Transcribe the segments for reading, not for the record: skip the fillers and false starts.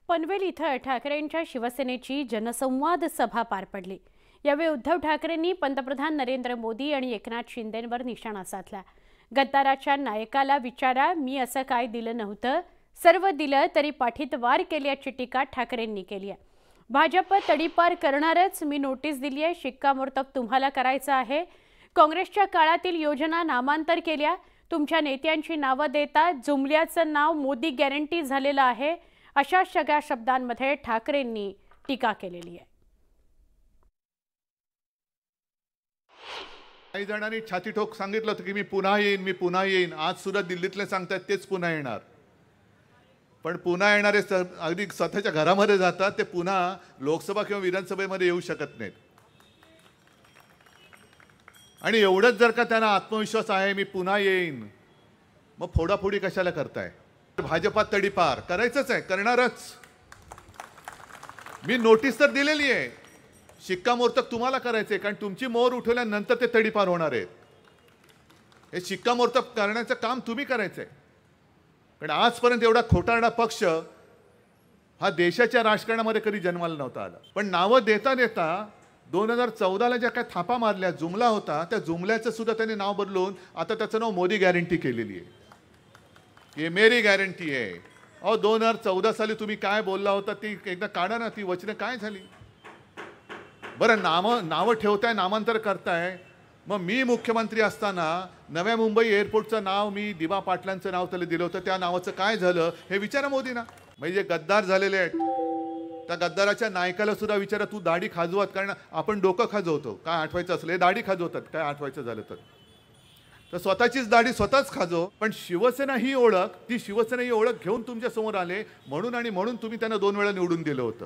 पनवेल इथं ठाकरेंच्या शिवसेनेची जनसंवाद सभा पार पडली। यावेळी उद्धव ठाकरेंनी पंतप्रधान नरेंद्र मोदी आणि एकनाथ शिंदेंवर निशाणा साधला। गद्दाराच्या नायकाला विचारा, मी असं काय दिलं नव्हतं, सर्व दिलं तरी पाठीत वार केल्याची टीका ठाकरेंनी केली आहे। भाजप तडीपार करणारच, मी नोटीस दिली आहे, शिक्कामोर्तब तुम्हाला करायचं आहे। काँग्रेसच्या काळातील योजना नामांतर केल्या, तुमच्या नेत्यांची नावं देता जुमल्याचं नाव मोदी गॅरंटी झालेलं आहे, अशा सगळ्या शब्दांमध्ये ठाकरेंनी टीका केलेली आहे। काही जणांनी छाती ठोक सांगितलं होतं की मी पुन्हा येईन। आज सुद्धा दिल्लीतले सांगतात तेच पुन्हा येणार, पण पुन्हा येणारे अगदी स्वतःच्या घरामध्ये जातात, ते पुन्हा लोकसभा किंवा विधानसभेमध्ये येऊ शकत नाहीत। आणि एवढंच जर का त्यांना आत्मविश्वास आहे मी पुन्हा येईन, मग फोडाफोडी कशाला करताय? भाजपात तडीपार करायचंच आहे, करणारच। मी नोटीस तर दिलेली आहे, शिक्कामोर्तब तुम्हाला करायचंय, कारण तुमची मोहर उठवल्यानंतर ते तडीपार होणार आहेत। हे शिक्कामोर्तब करण्याचं काम तुम्ही करायचंय, कारण आजपर्यंत एवढा खोटारडा पक्ष हा देशाच्या राजकारणामध्ये कधी जन्माला नव्हता आला। पण नावं देता देता 2014ला ज्या काय थापा मारल्या, जुमला होता, त्या जुमल्याचं सुद्धा त्यांनी नाव बदलून आता त्याचं नाव मोदी गॅरंटी केलेली आहे। ये मेरी गॅरंटी आहे। अहो 2014 साली तुम्ही काय बोलला होता ती एकदा काढा ना, ती वचनं काय झाली? बरं, नावं ठेवताय, नामांतर करताय। मग मी मुख्यमंत्री असताना नव्या मुंबई एअरपोर्टचं नाव मी दिवा पाटलांचं नाव त्याला दिलं होतं, त्या नावाचं काय झालं हे विचारा मोदींना। म्हणजे गद्दार झालेले आहेत, त्या गद्दाराच्या नायकाला सुद्धा विचारा, तू दाढी खाजवत, कारण आपण डोकं खाजवतो काय आठवायचं असलं, दाढी खाजवतात काय आठवायचं झालं तर स्वतःचीच दाढी स्वतःच खाजव। पण शिवसेना ही ओळख घेऊन तुमच्या समोर आले म्हणून तुम्ही त्यांना 2 वेळा निवडून दिलं होतं।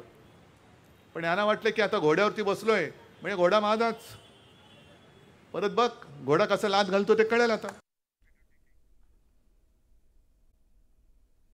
पण यांना वाटलं की आता घोड्यावरती बसलोय म्हणजे घोडा माझाच, परत बघ घोडा कसा लाथ घालतो ते कळेल आता।